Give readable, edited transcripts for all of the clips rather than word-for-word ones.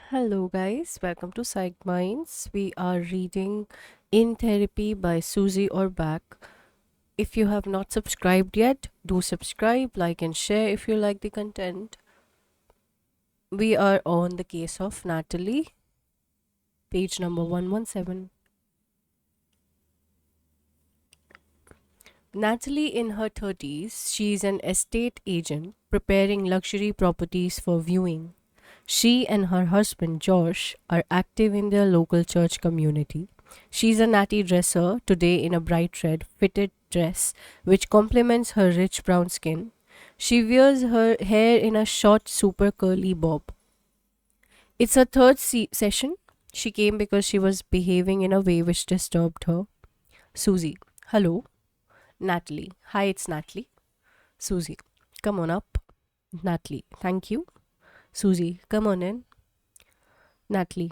Hello, guys. Welcome to Psych Minds. We are reading In Therapy by Susie Orbach. If you have not subscribed yet, do subscribe, like, and share if you like the content. We are on the case of Natalie, page number 117. Natalie, in her 30s, she's an estate agent preparing luxury properties for viewing. She and her husband Josh are active in their local church community. She's a natty dresser today in a bright red fitted dress which complements her rich brown skin. She wears her hair in a short, super curly bob. It's her third session. She came because she was behaving in a way which disturbed her. Susie, hello. Natalie, hi, it's Natalie. Susie, come on up. Natalie, thank you. Susie, come on in. Natalie,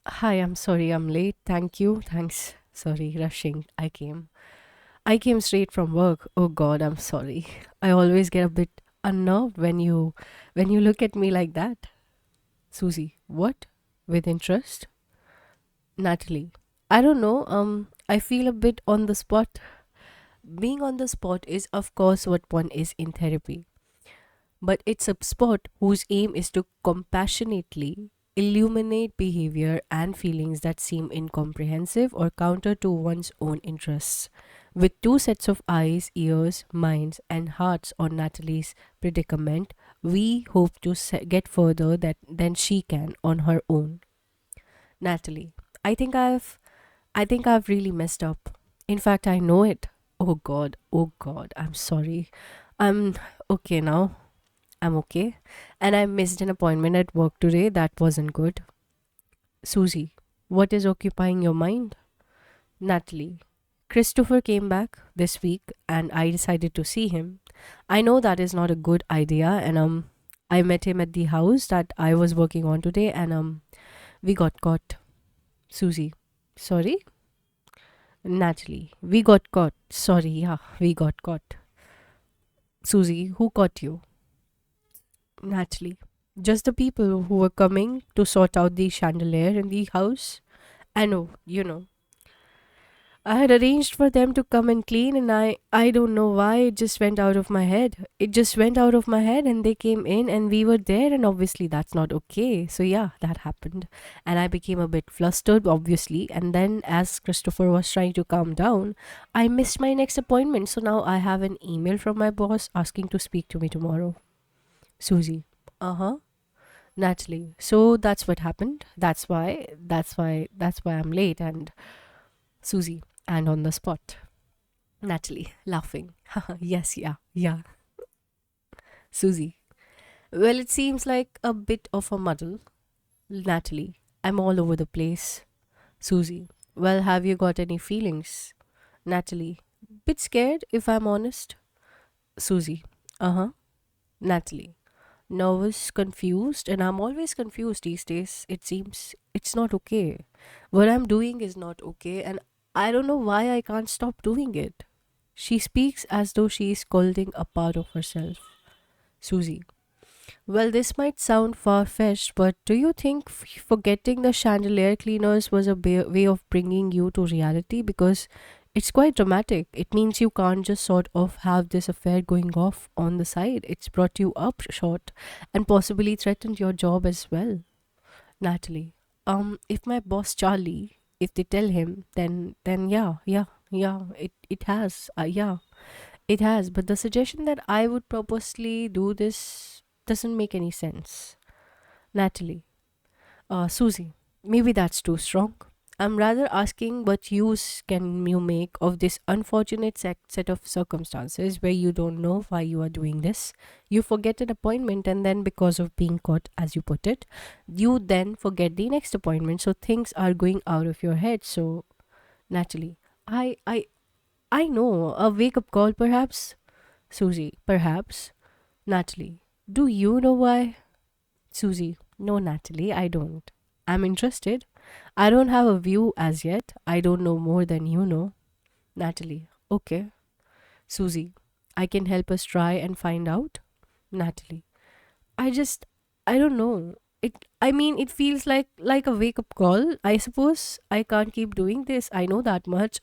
hi, I'm sorry I'm late. Thank you. Thanks. Sorry, rushing. I came straight from work. Oh god, I'm sorry. I always get a bit unnerved when you look at me like that. Susie, what? With interest? Natalie, I don't know. I feel a bit on the spot. Being on the spot is of course what one is in therapy. But it's a spot whose aim is to compassionately illuminate behavior and feelings that seem incomprehensive or counter to one's own interests. With two sets of eyes, ears, minds, and hearts on Natalie's predicament, we hope to get further than she can on her own. Natalie, I think I've really messed up. In fact, I know it. Oh God, I'm sorry. I'm okay now. I'm okay. And I missed an appointment at work today. That wasn't good. Susie, what is occupying your mind? Natalie, Christopher came back this week and I decided to see him. I know that is not a good idea and I met him at the house that I was working on today and we got caught. Susie, sorry? Natalie, we got caught. Sorry, yeah, we got caught. Susie, who caught you? Natalie, just the people who were coming to sort out the chandelier in the house. I know, you know. I had arranged for them to come and clean, and I don't know why it just went out of my head. It just went out of my head, and they came in, and we were there, and obviously that's not okay. So, yeah, that happened. And I became a bit flustered, obviously. And then, as Christopher was trying to calm down, I missed my next appointment. So now I have an email from my boss asking to speak to me tomorrow. Susie. Uh huh. Natalie. So that's what happened. That's why I'm late. And Susie. And on the spot. Natalie, laughing. Yes, yeah, yeah. Susie. Well, it seems like a bit of a muddle. Natalie. I'm all over the place. Susie. Well, have you got any feelings? Natalie. Bit scared, if I'm honest. Susie. Uh huh. Natalie. Nervous, confused, and I'm always confused these days. It seems it's not okay. What I'm doing is not okay, and I don't know why I can't stop doing it. She speaks as though she is scolding a part of herself. Susie. Well, this might sound far fetched, but do you think forgetting the chandelier cleaners was a way of bringing you to reality? Because it's quite dramatic. It means you can't just sort of have this affair going off on the side. It's brought you up short and possibly threatened your job as well. Natalie. If my boss Charlie, if they tell him, then yeah, it has. Yeah, it has. But the suggestion that I would purposely do this doesn't make any sense. Natalie. Susie, maybe that's too strong. I'm rather asking what use can you make of this unfortunate set of circumstances where you don't know why you are doing this. You forget an appointment, and then because of being caught, as you put it, you then forget the next appointment. So things are going out of your head. So, Natalie, I, I, I know a wake up call, perhaps. Susie, perhaps. Natalie, do you know why? Susie, no, Natalie, I don't. I'm interested. I don't have a view as yet. I don't know more than you know. Natalie, okay. Susie, I can help us try and find out. Natalie, I just, I don't know. It feels like a wake up call. I suppose I can't keep doing this. I know that much.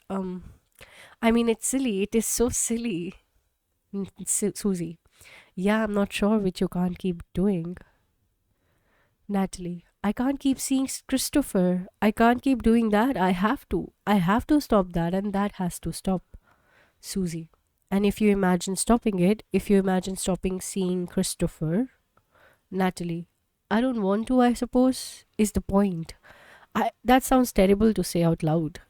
It's silly. It is so silly. Susie. Yeah, I'm not sure which you can't keep doing. Natalie. I can't keep seeing Christopher. I can't keep doing that. I have to. I have to stop that, and that has to stop. Susie. And if you imagine stopping it, if you imagine stopping seeing Christopher, Natalie. I don't want to, I suppose, is the point. That sounds terrible to say out loud.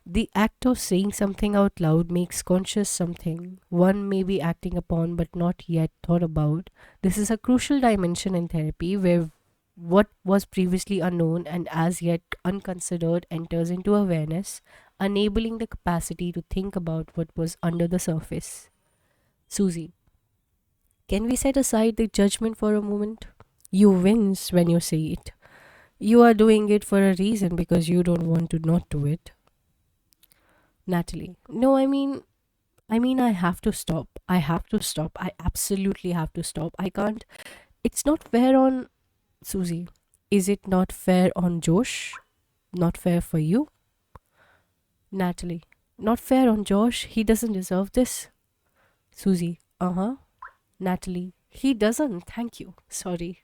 The act of saying something out loud makes conscious something one may be acting upon but not yet thought about. This is a crucial dimension in therapy where what was previously unknown and as yet unconsidered enters into awareness, enabling the capacity to think about what was under the surface. Susie, can we set aside the judgment for a moment? You wince when you say it. You are doing it for a reason because you don't want to not do it. Natalie, no, I have to stop. I have to stop. I absolutely have to stop. I can't. It's not fair on Susie. Is it not fair on Josh? Not fair for you? Natalie, not fair on Josh. He doesn't deserve this. Susie, uh huh. Natalie, he doesn't. Thank you. Sorry.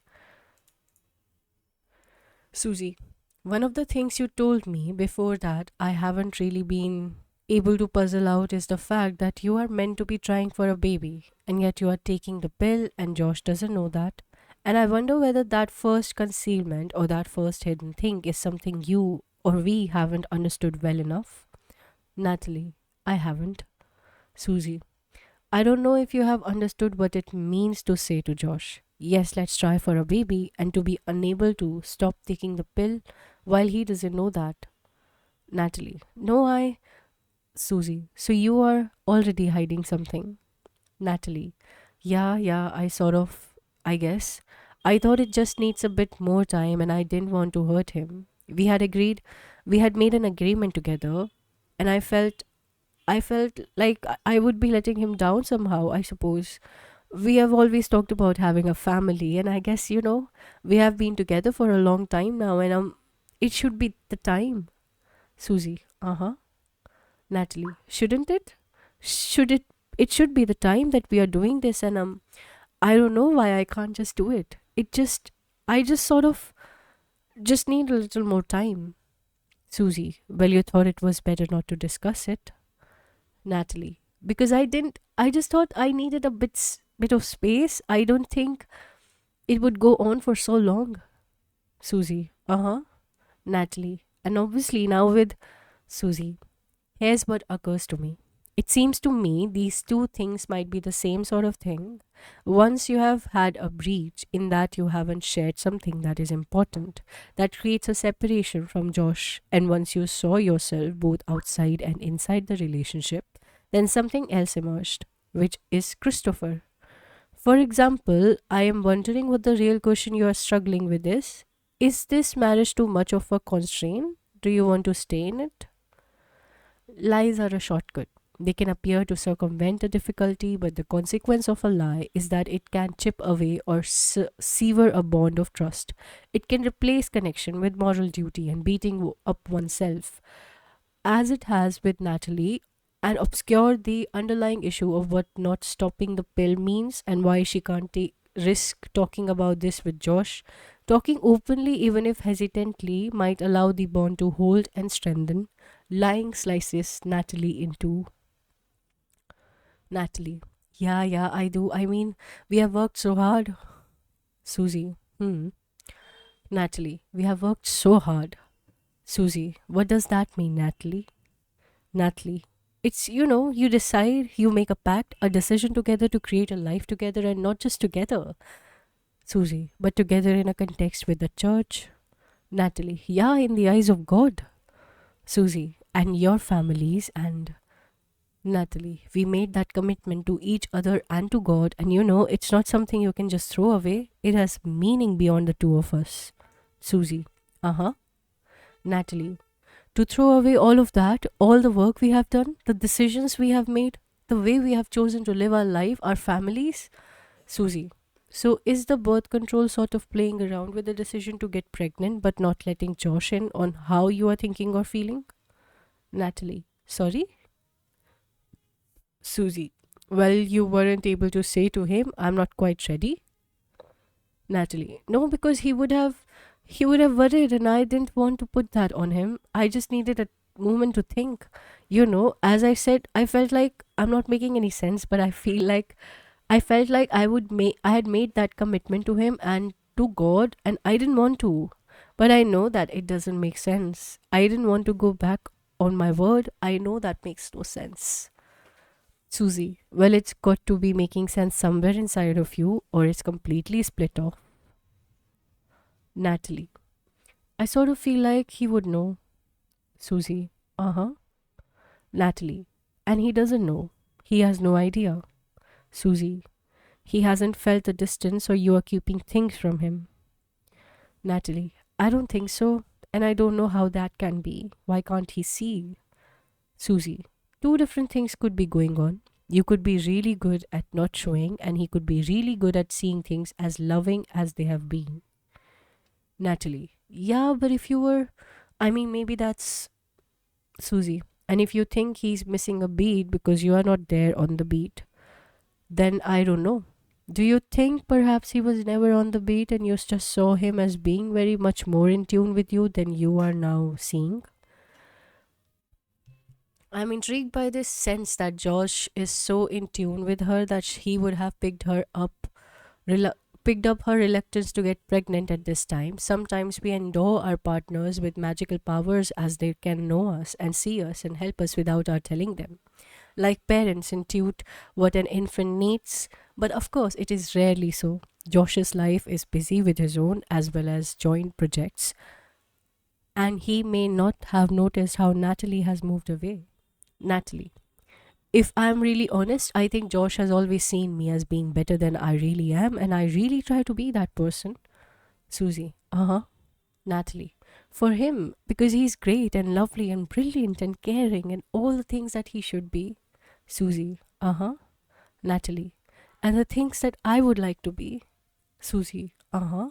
Susie, one of the things you told me before that I haven't really been able to puzzle out is the fact that you are meant to be trying for a baby, and yet you are taking the pill, and Josh doesn't know that. And I wonder whether that first concealment or that first hidden thing is something you or we haven't understood well enough. Natalie, I haven't. Susie, I don't know if you have understood what it means to say to Josh, yes, let's try for a baby, and to be unable to stop taking the pill while he doesn't know that. Natalie, no, Susie, so you are already hiding something. Natalie, yeah, I guess. I thought it just needs a bit more time and I didn't want to hurt him. We had made an agreement together, and I felt like I would be letting him down somehow, I suppose. We have always talked about having a family, and I guess, we have been together for a long time now, and it should be the time. Susie, uh huh. Natalie, shouldn't it? Should it? It should be the time that we are doing this, and I don't know why I can't just do it. I just sort of just need a little more time. Susie, well, you thought it was better not to discuss it. Natalie, because I didn't. I just thought I needed a bit of space. I don't think it would go on for so long. Susie, uh huh. Natalie, and obviously now with Susie. Here's what occurs to me. It seems to me these two things might be the same sort of thing. Once you have had a breach in that you haven't shared something that is important, that creates a separation from Josh, and once you saw yourself both outside and inside the relationship, then something else emerged, which is Christopher. For example, I am wondering what the real question you are struggling with is. Is this marriage too much of a constraint? Do you want to stay in it? Lies are a shortcut. They can appear to circumvent the difficulty, but the consequence of a lie is that it can chip away or sever a bond of trust. It can replace connection with moral duty and beating up oneself, as it has with Natalie, and obscure the underlying issue of what not stopping the pill means and why she can't take risk talking about this with Josh. Talking openly, even if hesitantly, might allow the bond to hold and strengthen. Lying slices Natalie. Yeah, I do. We have worked so hard. Susie. Natalie, we have worked so hard. Susie, what does that mean, Natalie? Natalie, it's, you decide, you make a pact, a decision together to create a life together, and not just together. Susie, but together in a context with the church. Natalie, yeah, in the eyes of God. Susie, and your families, and Natalie, we made that commitment to each other and to God, and it's not something you can just throw away. It has meaning beyond the two of us. Susie, uh huh. Natalie, to throw away all of that, all the work we have done, the decisions we have made, the way we have chosen to live our life, our families. Susie, So, is the birth control sort of playing around with the decision to get pregnant but not letting Josh in on how you are thinking or feeling? Natalie. Sorry? Susie. Well, you weren't able to say to him, I'm not quite ready? Natalie. No, because he would have worried and I didn't want to put that on him. I just needed a moment to think. As I said, I felt like I'm not making any sense, but I felt like I had made that commitment to him and to God and I didn't want to. But I know that it doesn't make sense. I didn't want to go back on my word. I know that makes no sense. Susie, well, it's got to be making sense somewhere inside of you, or it's completely split off. Natalie, I sort of feel like he would know. Susie, uh huh. Natalie, and he doesn't know. He has no idea. Susie, he hasn't felt the distance, or you are keeping things from him. Natalie, I don't think so, and I don't know how that can be. Why can't he see? Susie, two different things could be going on. You could be really good at not showing, and he could be really good at seeing things as loving as they have been. Natalie, yeah, but if you were, I mean, maybe that's Susie. And if you think he's missing a beat because you are not there on the beat, then I don't know. Do you think perhaps he was never on the beat and you just saw him as being very much more in tune with you than you are now seeing? I'm intrigued by this sense that Josh is so in tune with her that he would have relu- picked up her reluctance to get pregnant at this time. Sometimes we endow our partners with magical powers as they can know us and see us and help us without our telling them. Like parents intuit what an infant needs, but of course it is rarely so. Josh's life is busy with his own as well as joint projects, and he may not have noticed how Natalie has moved away. Natalie. If I'm really honest, I think Josh has always seen me as being better than I really am, and I really try to be that person. Susie. Uh huh. Natalie. For him, because he's great and lovely and brilliant and caring and all the things that he should be. Susie. Uh huh. Natalie. And the things that I would like to be. Susie. Uh huh.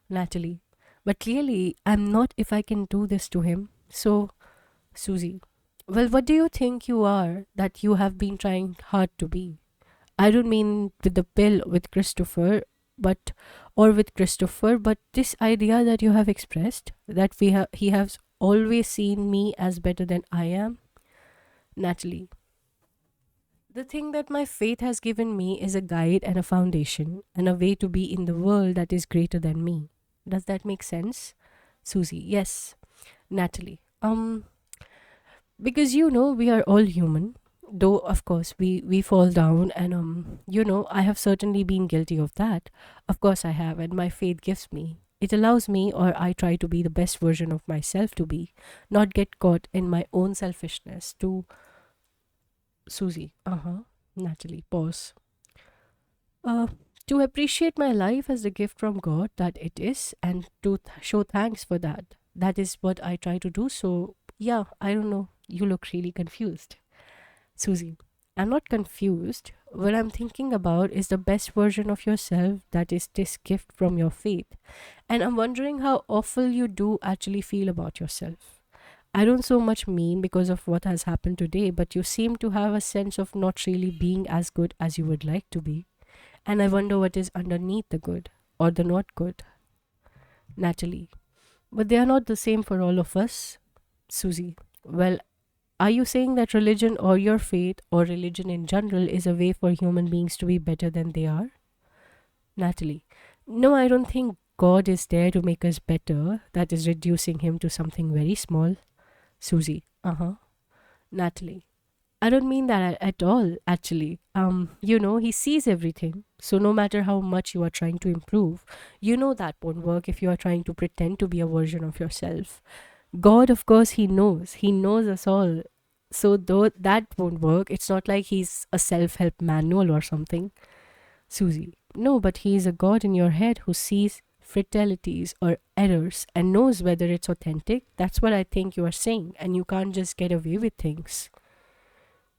Natalie. But clearly, I'm not if I can do this to him. So, Susie. Well, what do you think you are that you have been trying hard to be? I don't mean with the pill with Christopher, but with Christopher, but this idea that you have expressed that he has always seen me as better than I am. Natalie, the thing that my faith has given me is a guide and a foundation and a way to be in the world that is greater than me. Does that make sense? Susie, yes. Natalie, because we are all human, though of course we fall down, and I have certainly been guilty of that. Of course I have, and my faith gives me, it allows me, or I try to be the best version of myself, to be not get caught in my own selfishness to Susie. Uh-huh. Natalie, pause. uh to appreciate my life as the gift from God that it is, and to show thanks for that. That is what I try to do. So yeah, I don't know, you look really confused. Susie, I'm not confused. What I'm thinking about is the best version of yourself that is this gift from your faith. And I'm wondering how awful you do actually feel about yourself. I don't so much mean because of what has happened today, but you seem to have a sense of not really being as good as you would like to be. And I wonder what is underneath the good or the not good. Natalie, but they are not the same for all of us. Susie, well, are you saying that religion or your faith or religion in general is a way for human beings to be better than they are? Natalie, no, I don't think God is there to make us better. That is reducing him to something very small. Susie, uh huh. Natalie, I don't mean that at all, actually. He sees everything. So no matter how much you are trying to improve, that won't work if you are trying to pretend to be a version of yourself. God, of course, He knows. He knows us all. So, though that won't work, it's not like He's a self help manual or something. Susie, no, but He is a God in your head who sees fatalities or errors and knows whether it's authentic. That's what I think you are saying, and you can't just get away with things.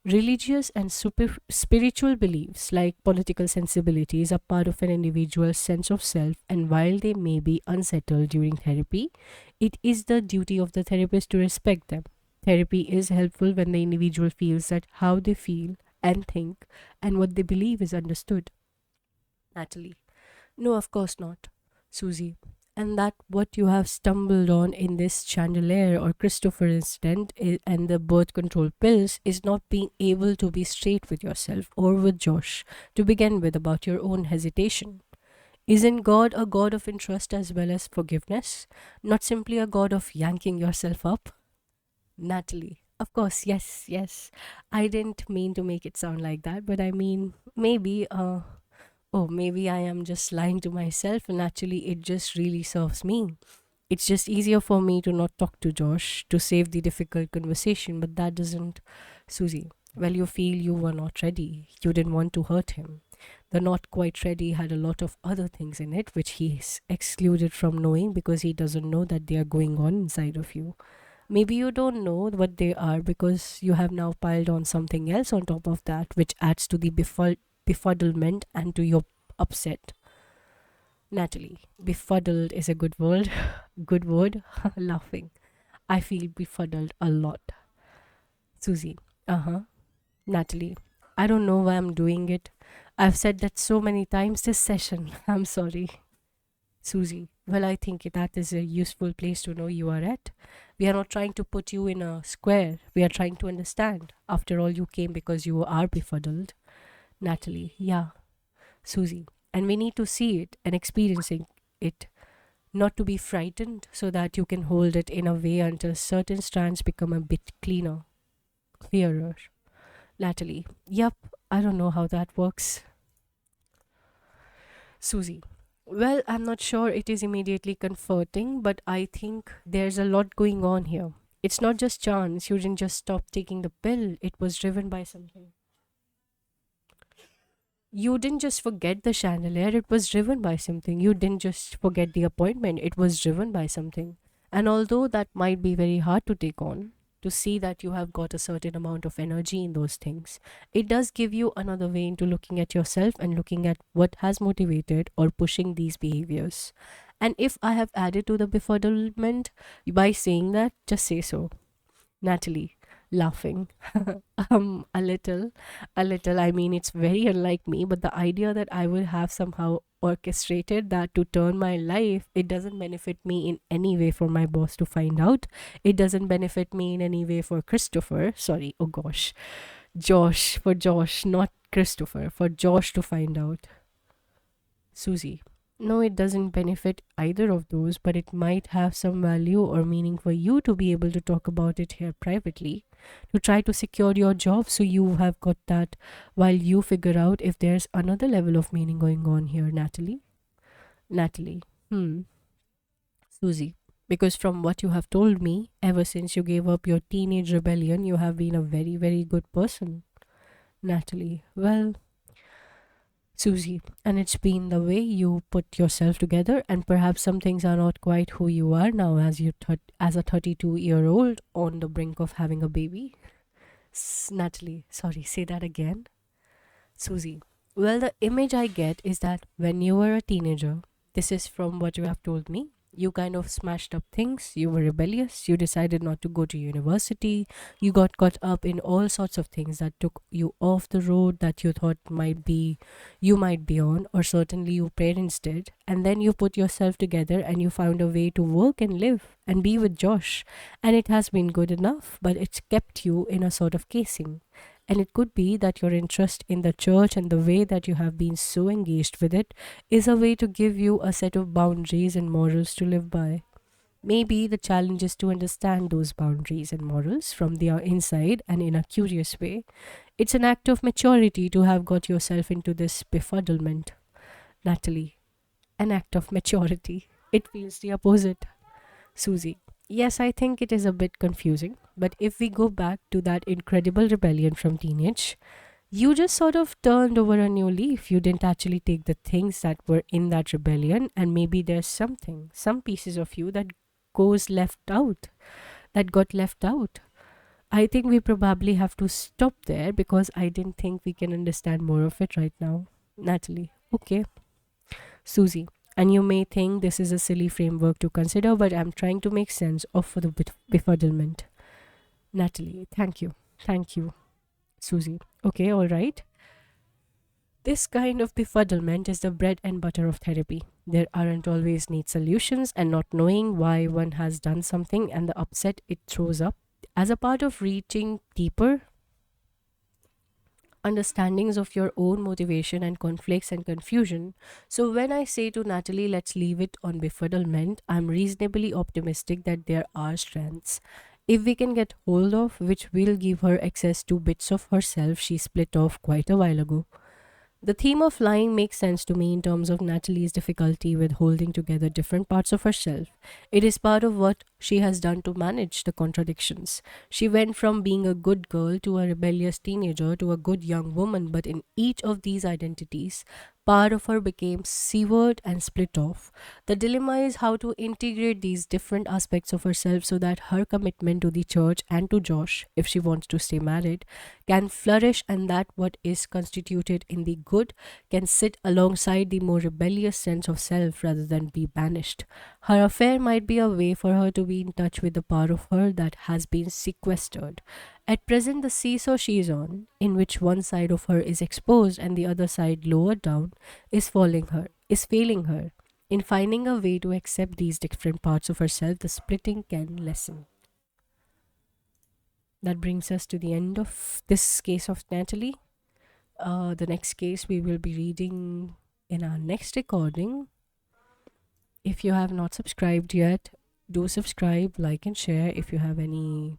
Religious and spiritual beliefs, like political sensibilities, are part of an individual's sense of self, and while they may be unsettled during therapy, it is the duty of the therapist to respect them. Therapy is helpful when the individual feels that how they feel and think and what they believe is understood. Natalie. No, of course not, Susie. And that what you have stumbled on in this chandelier or Christopher incident and the birth control pills is not being able to be straight with yourself or with Josh to begin with about your own hesitation. Isn't God a God of interest as well as forgiveness? Not simply a God of yanking yourself up? Natalie. Of course, yes, yes. I didn't mean to make it sound like that, but I mean, maybe, oh, maybe I am just lying to myself and actually it just really serves me. It's just easier for me to not talk to Josh to save the difficult conversation, but that doesn't, Susie. Well, you feel you were not ready. You didn't want to hurt him. The not quite ready had a lot of other things in it which he's excluded from knowing because he doesn't know that they are going on inside of you. Maybe you don't know what they are because you have now piled on something else on top of that, which adds to the befuddlement and to your upset. Natalie, befuddled is a good word. Good word. Laughing. I feel befuddled a lot. Susie. Uh huh. Natalie. I don't know why I'm doing it. I've said that so many times this session. I'm sorry. Susie. Well, I think that is a useful place to know you are at. We are not trying to put you in a square. We are trying to understand. After all, you came because you are befuddled. Natalie. Yeah. Susie. And we need to see it and experiencing it, not to be frightened, so that you can hold it in a way until certain strands become a bit cleaner, clearer. Natalie. Yup. I don't know how that works. Susie. Well, I'm not sure it is immediately comforting, but I think there's a lot going on here. It's not just chance. You didn't just stop taking the pill, it was driven by something. You didn't just forget the chandelier, it was driven by something. You didn't just forget the appointment, it was driven by something. And although that might be very hard to take on, to see that you have got a certain amount of energy in those things, it does give you another way into looking at yourself and looking at what has motivated or pushing these behaviors. And if I have added to the befuddlement by saying that, just say so. Natalie, laughing. A little, a little. I mean, it's very unlike me, but the idea that I will have somehow orchestrated that to turn my life, it doesn't benefit me in any way for my boss to find out. It doesn't benefit me in any way for Christopher. Sorry, oh gosh. For Josh, not Christopher, for Josh to find out. Susie. No, it doesn't benefit either of those, but it might have some value or meaning for you to be able to talk about it here privately, to try to secure your job so you have got that while you figure out if there's another level of meaning going on here, Natalie. Natalie. Hmm. Susie. Because from what you have told me, ever since you gave up your teenage rebellion, you have been a very, very good person. Natalie. Well, Susie, and it's been the way you put yourself together, and perhaps some things are not quite who you are now as as a 32-year-old on the brink of having a baby. Natalie, sorry, say that again. Susie, well, the image I get is that when you were a teenager, this is from what you have told me, you kind of smashed up things, you were rebellious, you decided not to go to university, you got caught up in all sorts of things that took you off the road that you thought you might be on, or certainly your parents did, and then you put yourself together and you found a way to work and live and be with Josh, and it has been good enough, but it's kept you in a sort of casing. And it could be that your interest in the church and the way that you have been so engaged with it is a way to give you a set of boundaries and morals to live by. Maybe the challenge is to understand those boundaries and morals from the inside and in a curious way. It's an act of maturity to have got yourself into this befuddlement. Natalie, an act of maturity. It feels the opposite. Susie. Yes, I think it is a bit confusing, but if we go back to that incredible rebellion from teenage, you just sort of turned over a new leaf. You didn't actually take the things that were in that rebellion, and maybe there's some pieces of you that goes left out, that got left out. I think we probably have to stop there because I didn't think we can understand more of it right now. Natalie. Okay. Susie. And you may think this is a silly framework to consider, but I'm trying to make sense of the befuddlement. Natalie. Thank you. Thank you, Susie. Okay, all right. This kind of befuddlement is the bread and butter of therapy. There aren't always neat solutions, and not knowing why one has done something and the upset it throws up. As a part of reaching deeper understandings of your own motivation and conflicts and confusion. So, when I say to Natalie, let's leave it on befuddlement, I'm reasonably optimistic that there are strengths. If we can get hold of, which will give her access to bits of herself she split off quite a while ago. The theme of lying makes sense to me in terms of Natalie's difficulty with holding together different parts of herself. It is part of what she has done to manage the contradictions. She went from being a good girl to a rebellious teenager to a good young woman, but in each of these identities, part of her became severed and split off. The dilemma is how to integrate these different aspects of herself so that her commitment to the church and to Josh, if she wants to stay married, can flourish and that what is constituted in the good can sit alongside the more rebellious sense of self rather than be banished. Her affair might be a way for her to be in touch with the part of her that has been sequestered. At present, the seesaw she is on, in which one side of her is exposed and the other side lowered down, is failing her. In finding a way to accept these different parts of herself, the splitting can lessen. That brings us to the end of this case of Natalie. The next case we will be reading in our next recording. If you have not subscribed yet, do subscribe, like, and share. If you have any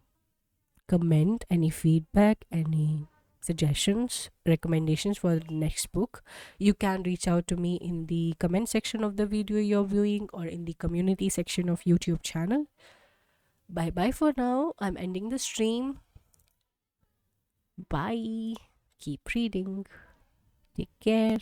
comment, any feedback, any suggestions, recommendations for the next book, you can reach out to me in the comment section of the video you're viewing or in the community section of YouTube channel. Bye bye for now. I'm ending the stream. Bye. Keep reading. Take care.